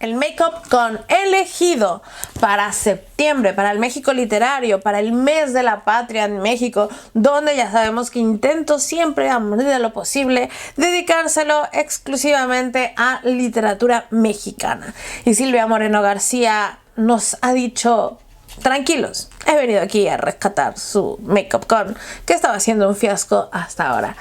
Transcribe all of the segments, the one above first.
el Makeup Con elegido para septiembre, para el México literario, para el mes de la patria en México, donde ya sabemos que intento siempre, a medida de lo posible, dedicárselo exclusivamente a literatura mexicana. Y Silvia Moreno García nos ha dicho: tranquilos, he venido aquí a rescatar su Makeup Con, que estaba siendo un fiasco hasta ahora.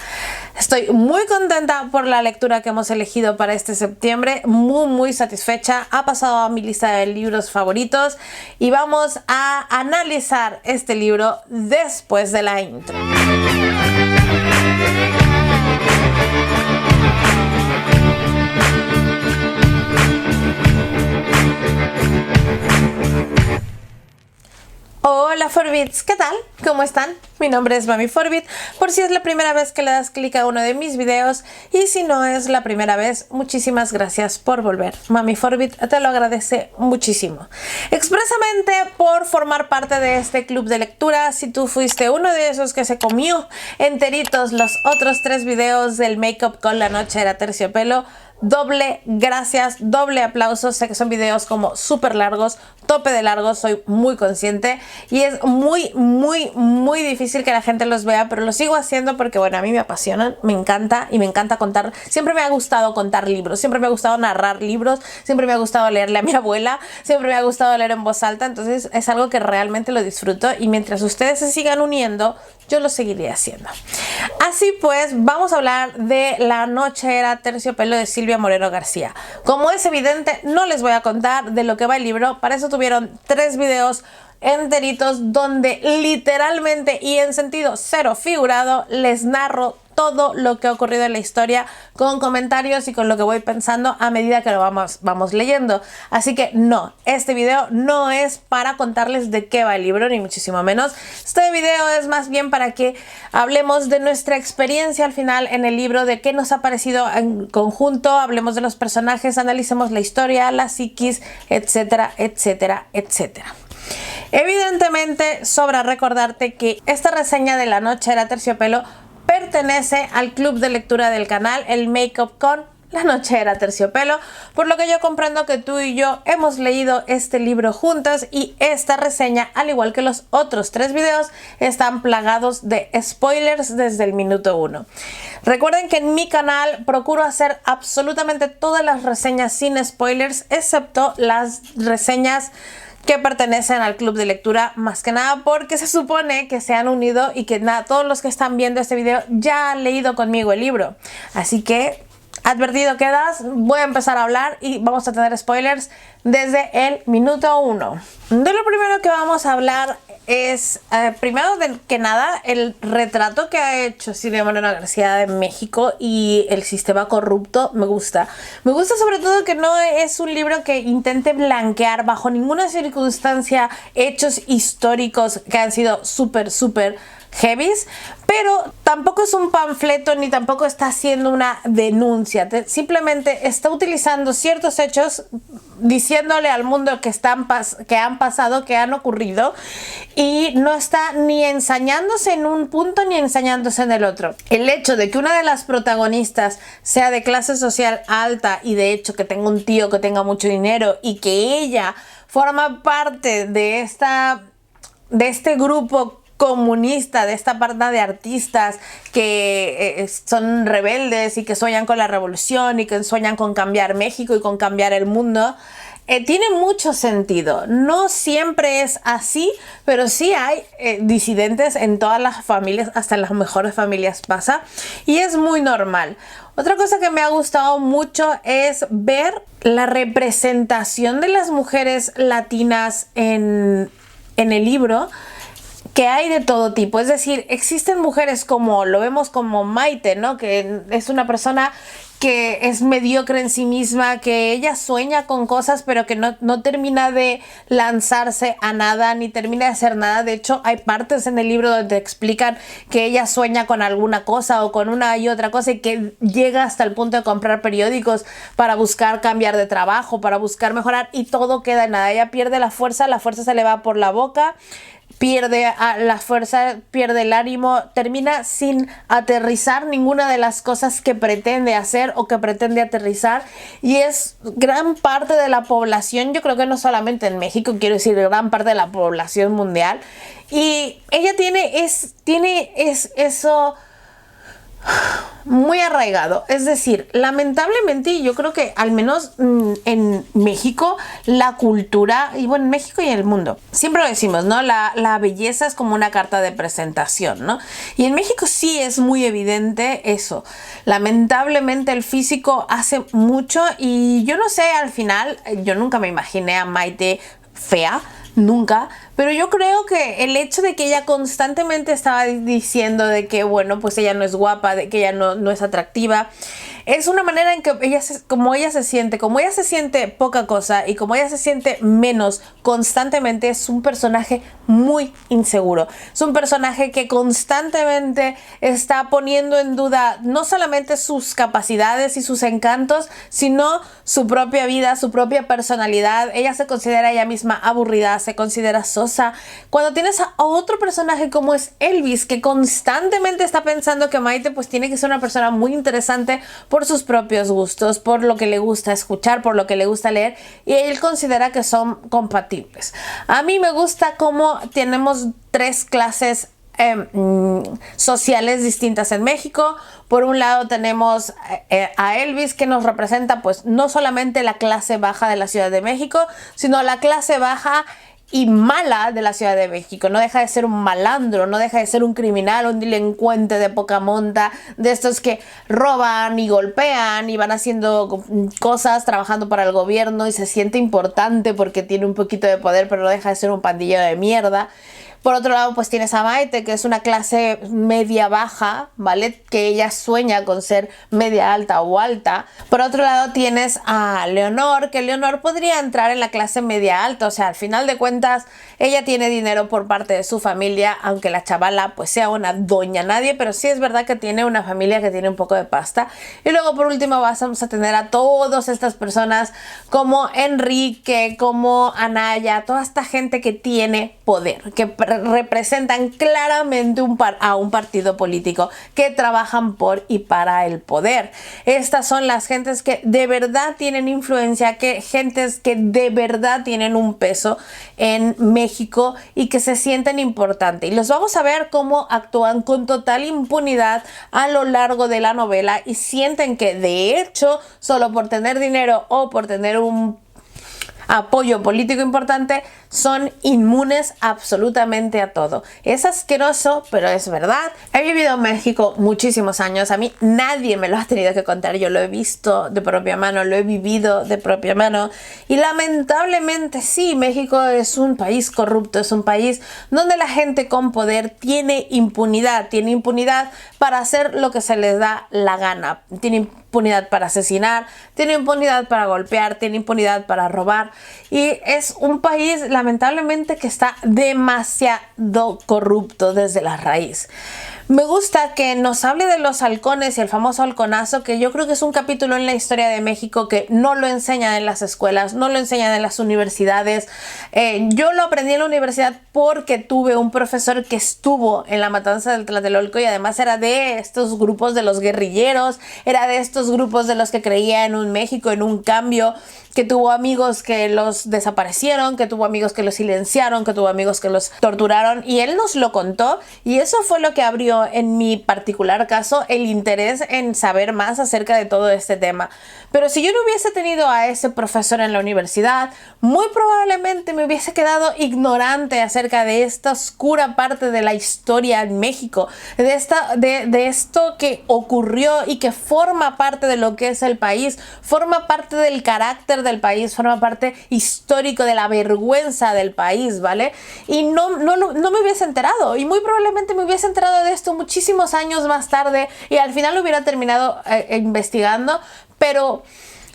Estoy muy contenta por la lectura que hemos elegido para este septiembre, muy satisfecha. Ha pasado a mi lista de libros favoritos y vamos a analizar este libro después de la intro. Hola Forbits, ¿qué tal? ¿Cómo están? Mi nombre es Mami Forbit, por si es la primera vez que le das clic a uno de mis videos, y si no es la primera vez, muchísimas gracias por volver. Mami Forbit te lo agradece muchísimo. Expresamente por formar parte de este club de lectura. Si tú fuiste uno de esos que se comió enteritos los otros 3 videos del Makeup Con La Noche Era Terciopelo, doble gracias, doble aplauso. Sé que son videos como súper largos, tope de largos, soy muy consciente y es muy difícil que la gente los vea, pero lo sigo haciendo porque, bueno, a mí me apasionan, me encanta y me encanta contar. Siempre me ha gustado contar libros, siempre me ha gustado narrar libros, siempre me ha gustado leerle a mi abuela, siempre me ha gustado leer en voz alta, entonces es algo que realmente lo disfruto, y mientras ustedes se sigan uniendo, yo lo seguiré haciendo. Así pues, vamos a hablar de La Noche Era Terciopelo de Silvia Moreno García. Como es evidente, no les voy a contar de lo que va el libro. Para eso tuvieron 3 videos enteritos donde literalmente y en sentido cero figurado les narro todo lo que ha ocurrido en la historia, con comentarios y con lo que voy pensando a medida que lo vamos leyendo. Así que no, este video no es para contarles de qué va el libro, ni muchísimo menos. Este video es más bien para que hablemos de nuestra experiencia al final en el libro, de qué nos ha parecido en conjunto, hablemos de los personajes, analicemos la historia, la psiquis, etcétera. Evidentemente, sobra recordarte que esta reseña de La Noche Era Terciopelo pertenece al club de lectura del canal, el Makeup Con La Noche Era Terciopelo, por lo que yo comprendo que tú y yo hemos leído este libro juntas, y esta reseña, al igual que los otros 3 videos, están plagados de spoilers desde el minuto 1. Recuerden que en mi canal procuro hacer absolutamente todas las reseñas sin spoilers, excepto las reseñas que pertenecen al club de lectura, más que nada porque se supone que se han unido y que todos los que están viendo este video ya han leído conmigo el libro. Así que, advertido quedas, voy a empezar a hablar y vamos a tener spoilers desde el minuto 1. De lo primero que vamos a hablar es, primero que nada, el retrato que ha hecho Silvia Moreno García de México y el sistema corrupto. Me gusta sobre todo que no es un libro que intente blanquear bajo ninguna circunstancia hechos históricos que han sido súper heavies, pero tampoco es un panfleto ni tampoco está haciendo una denuncia. Simplemente está utilizando ciertos hechos, diciéndole al mundo que han pasado, que han ocurrido, y no está ni ensañándose en un punto ni ensañándose en el otro. El hecho de que una de las protagonistas sea de clase social alta y de hecho que tenga un tío que tenga mucho dinero y que ella forma parte de este grupo comunista, de esta parte de artistas que son rebeldes y que sueñan con la revolución y que sueñan con cambiar México y con cambiar el mundo, tiene mucho sentido. No siempre es así, pero sí hay disidentes en todas las familias, hasta en las mejores familias pasa, y es muy normal. Otra cosa que me ha gustado mucho es ver la representación de las mujeres latinas en el libro, que hay de todo tipo. Es decir, existen mujeres como lo vemos como Maite, ¿no? Que es una persona que es mediocre en sí misma, que ella sueña con cosas pero que no termina de lanzarse a nada ni termina de hacer nada. De hecho, hay partes en el libro donde explican que ella sueña con alguna cosa o con una y otra cosa y que llega hasta el punto de comprar periódicos para buscar cambiar de trabajo, para buscar mejorar, y todo queda en nada. Ella pierde la fuerza se le va por la boca, pierde la fuerza, pierde el ánimo, termina sin aterrizar ninguna de las cosas que pretende hacer o que pretende aterrizar, y es gran parte de la población, yo creo que no solamente en México, quiero decir gran parte de la población mundial, y ella tiene eso muy arraigado. Es decir, lamentablemente yo creo que al menos en México la cultura, y bueno, en México y en el mundo, siempre lo decimos, ¿no? La belleza es como una carta de presentación, ¿no? Y en México sí es muy evidente eso. Lamentablemente el físico hace mucho, y yo no sé, al final yo nunca me imaginé a Maite fea, nunca, pero yo creo que el hecho de que ella constantemente estaba diciendo de que, bueno, pues ella no es guapa, de que ella no es atractiva, es una manera en que como ella se siente poca cosa, y como ella se siente menos constantemente, es un personaje muy inseguro. Es un personaje que constantemente está poniendo en duda no solamente sus capacidades y sus encantos, sino su propia vida, su propia personalidad. Ella se considera ella misma aburrida, se considera sosa. Cuando tienes a otro personaje como es Elvis, que constantemente está pensando que Maite pues tiene que ser una persona muy interesante por sus propios gustos, por lo que le gusta escuchar, por lo que le gusta leer, y él considera que son compatibles. A mí me gusta cómo tenemos tres clases sociales distintas en México. Por un lado tenemos a Elvis, que nos representa pues no solamente la clase baja de la Ciudad de México, sino la clase baja y mala de la Ciudad de México. No deja de ser un malandro, no deja de ser un criminal, un delincuente de poca monta, de estos que roban y golpean y van haciendo cosas, trabajando para el gobierno, y se siente importante porque tiene un poquito de poder, pero no deja de ser un pandillero de mierda. Por otro lado, pues tienes a Maite, que es una clase media baja, ¿vale? Que ella sueña con ser media alta o alta. Por otro lado, tienes a Leonor, que Leonor podría entrar en la clase media alta. O sea, al final de cuentas, ella tiene dinero por parte de su familia, aunque la chavala pues sea una doña nadie, pero sí es verdad que tiene una familia que tiene un poco de pasta. Y luego, por último, vamos a tener a todas estas personas como Enrique, como Anaya, toda esta gente que tiene poder, que representan claramente a un partido político, que trabajan por y para el poder. Estas son las gentes que de verdad tienen influencia, gentes que de verdad tienen un peso en México y que se sienten importantes. Y los vamos a ver cómo actúan con total impunidad a lo largo de la novela, y sienten que de hecho solo por tener dinero o por tener un apoyo político importante son inmunes absolutamente a todo. Es asqueroso, pero es verdad. He vivido en México muchísimos años. A mí nadie me lo ha tenido que contar. Yo lo he visto de propia mano, lo he vivido de propia mano. Y lamentablemente sí, México es un país corrupto, es un país donde la gente con poder tiene impunidad para hacer lo que se les da la gana. Tiene impunidad para asesinar, tiene impunidad para golpear, tiene impunidad para robar, y es un país lamentablemente que está demasiado corrupto desde la raíz. Me gusta que nos hable de los halcones y el famoso halconazo, que yo creo que es un capítulo en la historia de México que no lo enseñan en las escuelas, no lo enseñan en las universidades. Yo lo aprendí en la universidad porque tuve un profesor que estuvo en la matanza del Tlatelolco, y además era de estos grupos de los guerrilleros, era de estos grupos de los que creía en un México, en un cambio, que tuvo amigos que los desaparecieron, que tuvo amigos que los silenciaron, que tuvo amigos que los torturaron, y él nos lo contó, y eso fue lo que abrió en mi particular caso el interés en saber más acerca de todo este tema. Pero si yo no hubiese tenido a ese profesor en la universidad, muy probablemente me hubiese quedado ignorante acerca de esta oscura parte de la historia en México, de esto que ocurrió y que forma parte de lo que es el país, forma parte del carácter del país, forma parte histórico de la vergüenza del país, ¿vale? Y no me hubiese enterado, y muy probablemente me hubiese enterado de esto muchísimos años más tarde, y al final lo hubiera terminado investigando, pero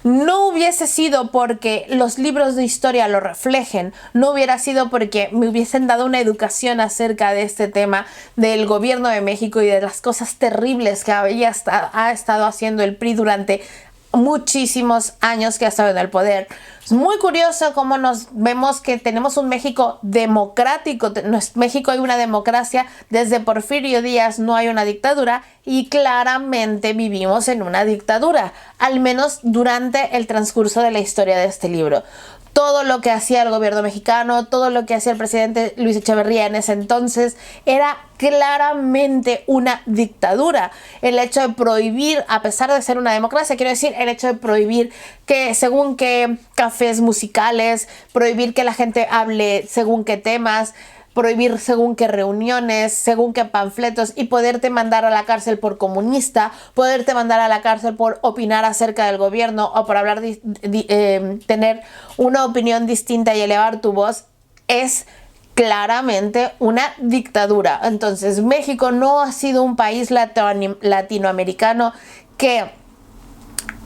no hubiese sido porque los libros de historia lo reflejen, no hubiera sido porque me hubiesen dado una educación acerca de este tema del gobierno de México y de las cosas terribles que ha estado haciendo el PRI durante muchísimos años que ha estado en el poder. Es muy curioso cómo nos vemos que tenemos un México democrático. En México hay una democracia, desde Porfirio Díaz no hay una dictadura y claramente vivimos en una dictadura, al menos durante el transcurso de la historia de este libro. Todo lo que hacía el gobierno mexicano, todo lo que hacía el presidente Luis Echeverría en ese entonces era claramente una dictadura. El hecho de prohibir, a pesar de ser una democracia, quiero decir, el hecho de prohibir que según qué cafés musicales, prohibir que la gente hable según qué temas, prohibir según qué reuniones, según qué panfletos y poderte mandar a la cárcel por comunista, poderte mandar a la cárcel por opinar acerca del gobierno o por hablar, tener una opinión distinta y elevar tu voz, es claramente una dictadura. Entonces, México no ha sido un país latinoamericano que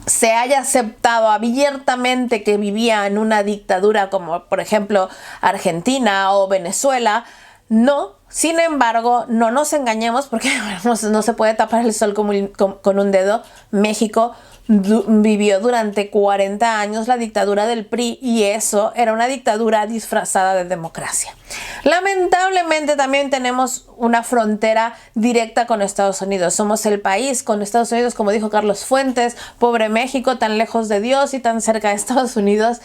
se haya aceptado abiertamente que vivía en una dictadura como por ejemplo Argentina o Venezuela. No, sin embargo, no nos engañemos porque no se puede tapar el sol con un dedo. México vivió durante 40 años la dictadura del PRI y eso era una dictadura disfrazada de democracia. Lamentablemente también tenemos una frontera directa con Estados Unidos. Somos el país con Estados Unidos, como dijo Carlos Fuentes, pobre México, tan lejos de Dios y tan cerca de Estados Unidos.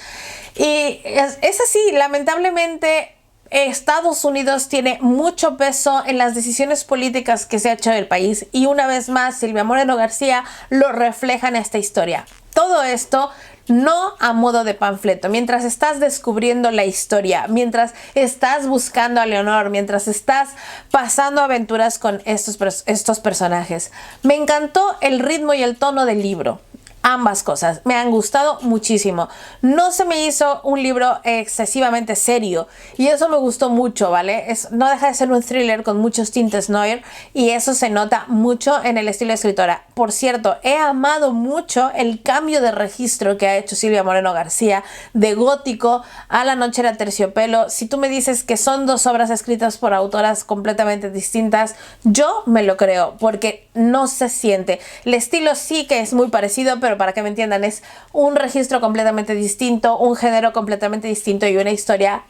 Y es así, lamentablemente Estados Unidos tiene mucho peso en las decisiones políticas que se ha hecho del país y una vez más Silvia Moreno García lo refleja en esta historia. Todo esto no a modo de panfleto, mientras estás descubriendo la historia, mientras estás buscando a Leonor, mientras estás pasando aventuras con estos personajes. Me encantó el ritmo y el tono del libro. Ambas cosas me han gustado muchísimo. No se me hizo un libro excesivamente serio y eso me gustó mucho, ¿vale? No deja de ser un thriller con muchos tintes noir y eso se nota mucho en el estilo de escritora. Por cierto, he amado mucho el cambio de registro que ha hecho Silvia Moreno García de gótico a La noche era terciopelo. Si tú me dices que son dos obras escritas por autoras completamente distintas, yo me lo creo porque no se siente. El estilo sí que es muy parecido, pero para que me entiendan, es un registro completamente distinto, un género completamente distinto y una historia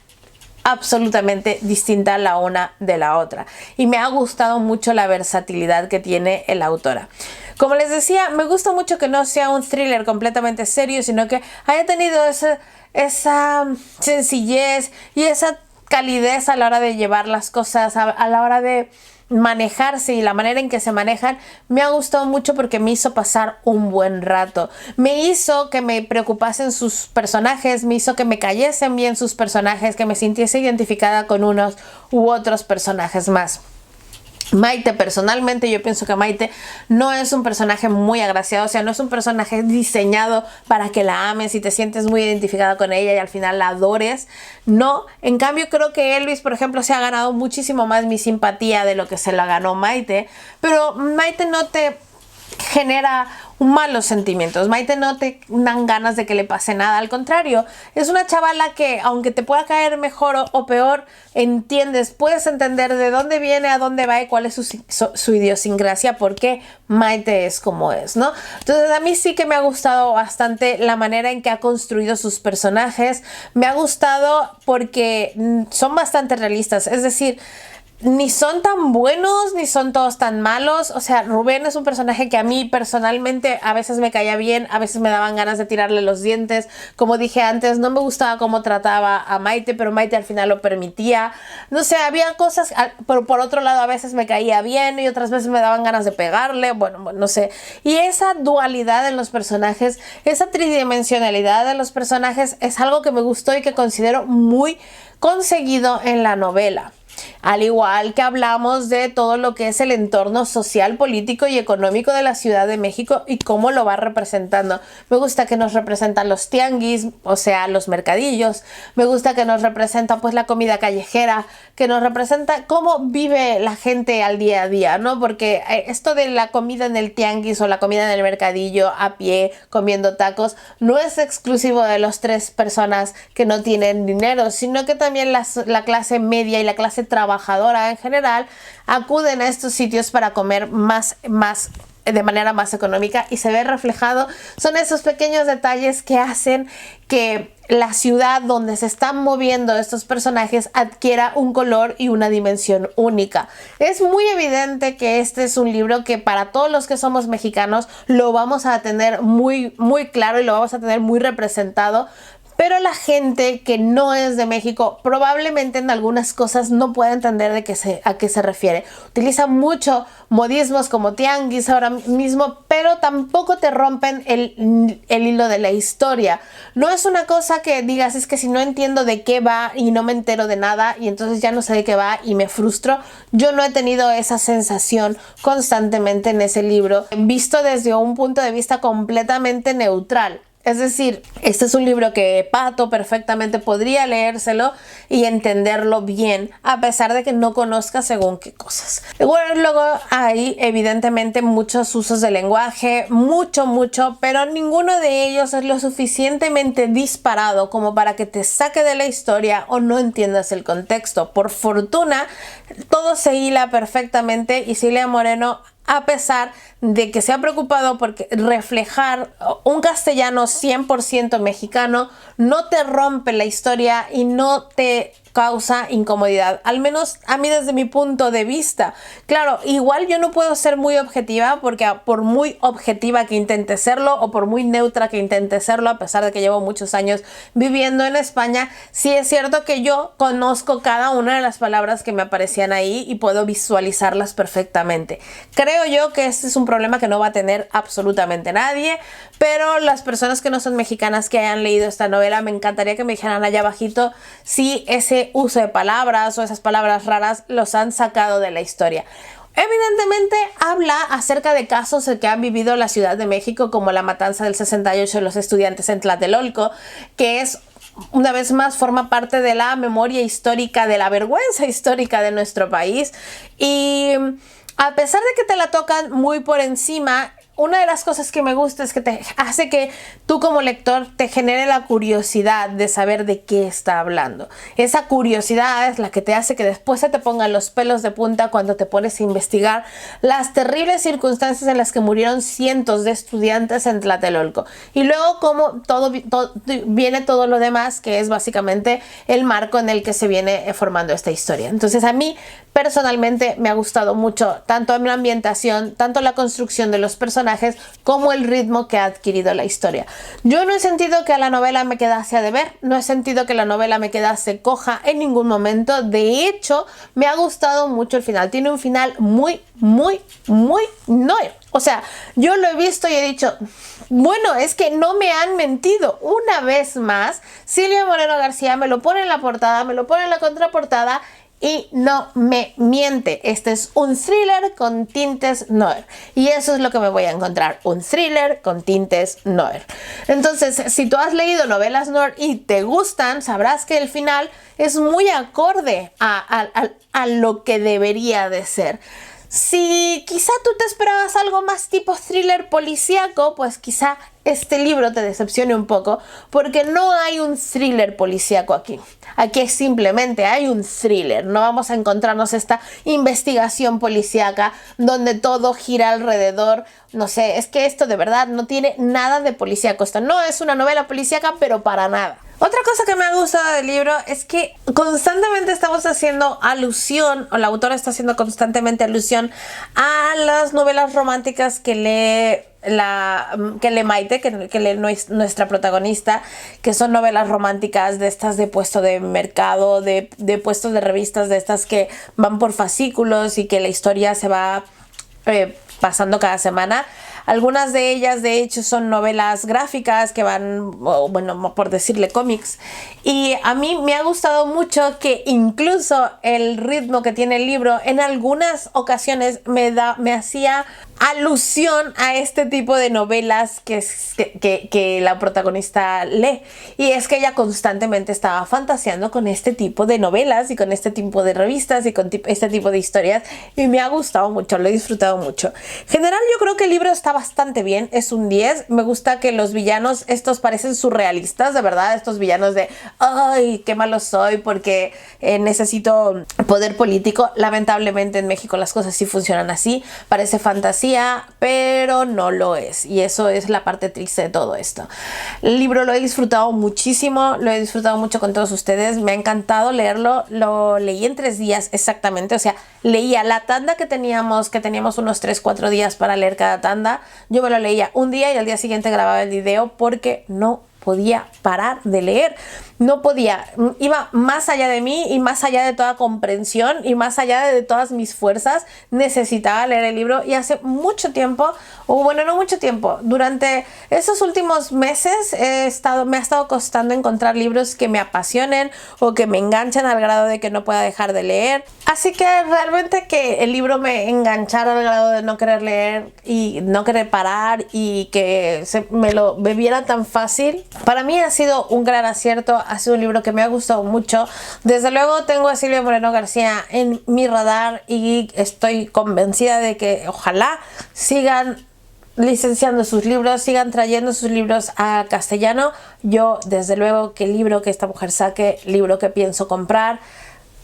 absolutamente distinta la una de la otra. Y me ha gustado mucho la versatilidad que tiene la autora. Como les decía, me gusta mucho que no sea un thriller completamente serio, sino que haya tenido esa sencillez y esa calidez a la hora de llevar las cosas, a la hora de manejarse y la manera en que se manejan. Me ha gustado mucho porque me hizo pasar un buen rato, me hizo que me preocupasen sus personajes, me hizo que me cayesen bien sus personajes, que me sintiese identificada con unos u otros personajes más. Maite, personalmente yo pienso que Maite no es un personaje muy agraciado, o sea, no es un personaje diseñado para que la ames y te sientes muy identificada con ella y al final la adores. No, en cambio creo que Elvis, por ejemplo, se ha ganado muchísimo más mi simpatía de lo que se la ganó Maite, pero Maite no te genera malos sentimientos. Maite no te dan ganas de que le pase nada, al contrario, es una chavala que aunque te pueda caer mejor o peor, entiendes, puedes entender de dónde viene, a dónde va y cuál es su idiosincrasia, porque Maite es como es, ¿no? Entonces a mí sí que me ha gustado bastante la manera en que ha construido sus personajes. Me ha gustado porque son bastante realistas, es decir, ni son tan buenos, ni son todos tan malos. O sea, Rubén es un personaje que a mí personalmente a veces me caía bien, a veces me daban ganas de tirarle los dientes. Como dije antes, no me gustaba cómo trataba a Maite, pero Maite al final lo permitía. No sé, había cosas, pero por otro lado a veces me caía bien y otras veces me daban ganas de pegarle. Bueno, no sé. Y esa dualidad en los personajes, esa tridimensionalidad de los personajes es algo que me gustó y que considero muy conseguido en la novela. Al igual que hablamos de todo lo que es el entorno social, político y económico de la Ciudad de México y cómo lo va representando. Me gusta que nos representan los tianguis, o sea, los mercadillos. Me gusta que nos representa pues la comida callejera, que nos representa cómo vive la gente al día a día, ¿no? Porque esto de la comida en el tianguis o la comida en el mercadillo a pie, comiendo tacos, no es exclusivo de los 3 personas que no tienen dinero, sino que también la clase media y la clase trabajadora en general acuden a estos sitios para comer más de manera más económica y se ve reflejado. Son esos pequeños detalles que hacen que la ciudad donde se están moviendo estos personajes adquiera un color y una dimensión única. Es muy evidente que este es un libro que para todos los que somos mexicanos lo vamos a tener muy claro y lo vamos a tener muy representado. Pero la gente que no es de México probablemente en algunas cosas no puede entender a qué se refiere. Utiliza mucho modismos como tianguis ahora mismo, pero tampoco te rompen el hilo de la historia. No es una cosa que digas, es que si no entiendo de qué va y no me entero de nada y entonces ya no sé de qué va y me frustro. Yo no he tenido esa sensación constantemente en ese libro, visto desde un punto de vista completamente neutral. Es decir, este es un libro que Pato perfectamente podría leérselo y entenderlo bien, a pesar de que no conozca según qué cosas. Bueno, luego hay evidentemente muchos usos de lenguaje, mucho, pero ninguno de ellos es lo suficientemente disparado como para que te saque de la historia o no entiendas el contexto. Por fortuna, todo se hila perfectamente y Silvia Moreno, a pesar de que se ha preocupado por reflejar un castellano 100% mexicano, no te rompe la historia y no te causa incomodidad, al menos a mí desde mi punto de vista. Claro, igual yo no puedo ser muy objetiva porque por muy objetiva que intente serlo o por muy neutra que intente serlo, a pesar de que llevo muchos años viviendo en España, sí es cierto que yo conozco cada una de las palabras que me aparecían ahí y puedo visualizarlas perfectamente. Creo yo que este es un problema que no va a tener absolutamente nadie, pero las personas que no son mexicanas que hayan leído esta novela, me encantaría que me dijeran allá abajito si ese uso de palabras o esas palabras raras los han sacado de la historia. Evidentemente habla acerca de casos que han vivido la Ciudad de México, como la matanza del 68 de los estudiantes en Tlatelolco, que es, una vez más, forma parte de la memoria histórica, de la vergüenza histórica de nuestro país. Y a pesar de que te la tocan muy por encima, una de las cosas que me gusta es que te hace que tú como lector te genere la curiosidad de saber de qué está hablando. Esa curiosidad es la que te hace que después se te pongan los pelos de punta cuando te pones a investigar las terribles circunstancias en las que murieron cientos de estudiantes en Tlatelolco. Y luego como viene todo lo demás, que es básicamente el marco en el que se viene formando esta historia. Entonces a mí personalmente me ha gustado mucho tanto la ambientación, tanto la construcción de los personajes, como el ritmo que ha adquirido la historia. Yo no he sentido que a la novela me quedase a deber, no he sentido que la novela me quedase coja en ningún momento. De hecho, me ha gustado mucho el final. Tiene un final muy Noir. O sea, yo lo he visto y he dicho, bueno, es que no me han mentido. Una vez más, Silvia Moreno García me lo pone en la portada, me lo pone en la contraportada y no me miente. Este es un thriller con tintes noir. Y eso es lo que me voy a encontrar. Un thriller con tintes noir. Entonces, si tú has leído novelas noir y te gustan, sabrás que el final es muy acorde a lo que debería de ser. Si quizá tú te esperabas algo más tipo thriller policíaco, pues quizá este libro te decepcione un poco, porque no hay un thriller policíaco aquí. Aquí simplemente hay un thriller. No vamos a encontrarnos esta investigación policíaca donde todo gira alrededor. No sé, es que esto de verdad no tiene nada de policíaco. Esto no es una novela policíaca, pero para nada. Otra cosa que me ha gustado del libro es que constantemente estamos haciendo alusión, o la autora está haciendo constantemente alusión a las novelas románticas que lee Maite, que lee nuestra protagonista, que son novelas románticas de estas de puesto de mercado, de puestos de revistas, de estas que van por fascículos y que la historia se va pasando cada semana. Algunas de ellas, de hecho, son novelas gráficas que van, bueno, por decirle cómics. Y a mí me ha gustado mucho que incluso el ritmo que tiene el libro en algunas ocasiones me hacía alusión a este tipo de novelas que la protagonista lee. Y es que ella constantemente estaba fantaseando con este tipo de novelas y con este tipo de revistas y con este tipo de historias. Y me ha gustado mucho, lo he disfrutado mucho. En general, yo creo que el libro está bastante bien, es un 10. Me gusta que los villanos, estos parecen surrealistas, de verdad, estos villanos de, ay, qué malo soy porque necesito poder político. Lamentablemente en México las cosas sí funcionan así, parece fantasía, pero no lo es, y eso es la parte triste de todo esto. El libro lo he disfrutado muchísimo, lo he disfrutado mucho con todos ustedes, me ha encantado leerlo, lo leí en 3 días exactamente, o sea, leía la tanda que teníamos unos 3-4 días para leer cada tanda, yo me lo leía un día y al día siguiente grababa el video porque no podía parar de leer, no podía, iba más allá de mí y más allá de toda comprensión y más allá de todas mis fuerzas, necesitaba leer el libro. Y hace mucho tiempo, o bueno, no mucho tiempo, durante esos últimos meses me ha estado costando encontrar libros que me apasionen o que me enganchen al grado de que no pueda dejar de leer. Así que realmente que el libro me enganchara al grado de no querer leer y no querer parar y que me lo bebiera tan fácil, para mí ha sido un gran acierto. Ha sido un libro que me ha gustado mucho. Desde luego tengo a Silvia Moreno García en mi radar y estoy convencida de que ojalá sigan licenciando sus libros, sigan trayendo sus libros a castellano. Yo desde luego que el libro que esta mujer saque, libro que pienso comprar.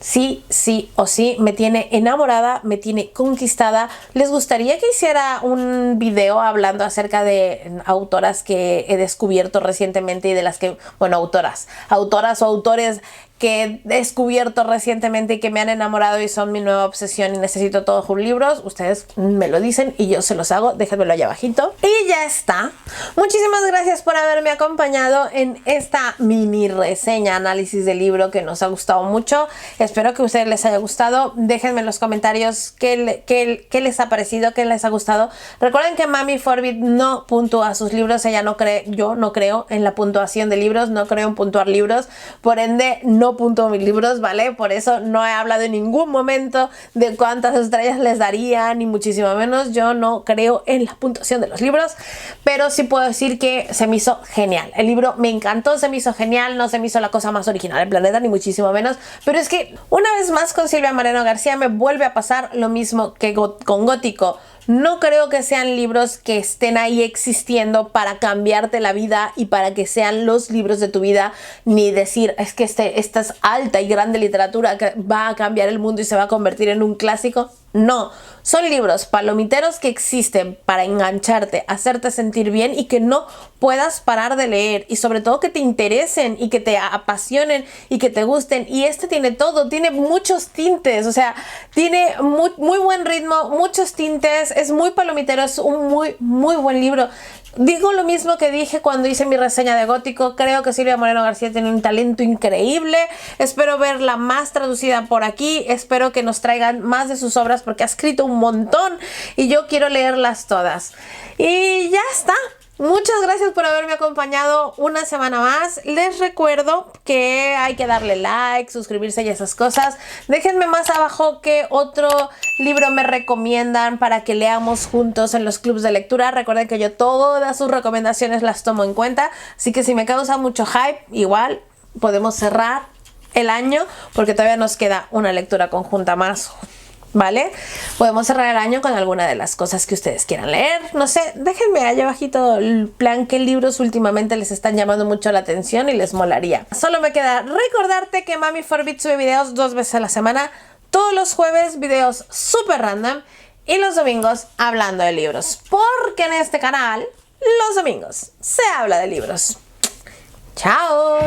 Sí, sí o sí, me tiene enamorada, me tiene conquistada. ¿Les gustaría que hiciera un video hablando acerca de autoras que he descubierto recientemente y de las que, bueno, autoras o autores que he descubierto recientemente y que me han enamorado y son mi nueva obsesión y necesito todos sus libros? Ustedes me lo dicen y yo se los hago, déjenmelo allá abajito. Y ya está. Muchísimas gracias por haberme acompañado en esta mini reseña, análisis del libro que nos ha gustado mucho. Espero que a ustedes les haya gustado. Déjenme en los comentarios qué les ha parecido, qué les ha gustado. Recuerden que Mami Forbid no puntúa sus libros, ella no cree, yo no creo en la puntuación de libros, no creo en puntuar libros, por ende no puntúo mis libros, ¿vale? Por eso no he hablado en ningún momento de cuántas estrellas les daría, ni muchísimo menos. Yo no creo en la puntuación de los libros, pero sí puedo decir que se me hizo genial. El libro me encantó, se me hizo genial, no se me hizo la cosa más original del planeta, ni muchísimo menos, pero es que una vez más con Silvia Moreno García me vuelve a pasar lo mismo que con Gótico. No creo que sean libros que estén ahí existiendo para cambiarte la vida y para que sean los libros de tu vida, ni decir, es que esta es alta y grande literatura que va a cambiar el mundo y se va a convertir en un clásico. No, son libros palomiteros que existen para engancharte, hacerte sentir bien y que no puedas parar de leer, y sobre todo que te interesen y que te apasionen y que te gusten. Y este tiene todo, tiene muchos tintes, o sea, tiene muy buen ritmo, muchos tintes, es muy palomitero, es un muy buen libro. Digo lo mismo que dije cuando hice mi reseña de Gótico. Creo que Silvia Moreno García tiene un talento increíble. Espero verla más traducida por aquí. Espero que nos traigan más de sus obras porque ha escrito un montón y yo quiero leerlas todas. Y ya está. Muchas gracias por haberme acompañado una semana más. Les recuerdo que hay que darle like, suscribirse y esas cosas. Déjenme más abajo qué otro libro me recomiendan para que leamos juntos en los clubs de lectura. Recuerden que yo todas sus recomendaciones las tomo en cuenta, así que si me causa mucho hype, igual podemos cerrar el año porque todavía nos queda una lectura conjunta más, ¿vale? Podemos cerrar el año con alguna de las cosas que ustedes quieran leer. No sé, déjenme allá abajito el plan, qué libros últimamente les están llamando mucho la atención y les molaría. Solo me queda recordarte que Mami Forbid sube videos 2 veces a la semana. Todos los jueves videos súper random y los domingos hablando de libros. Porque en este canal los domingos se habla de libros. ¡Chao!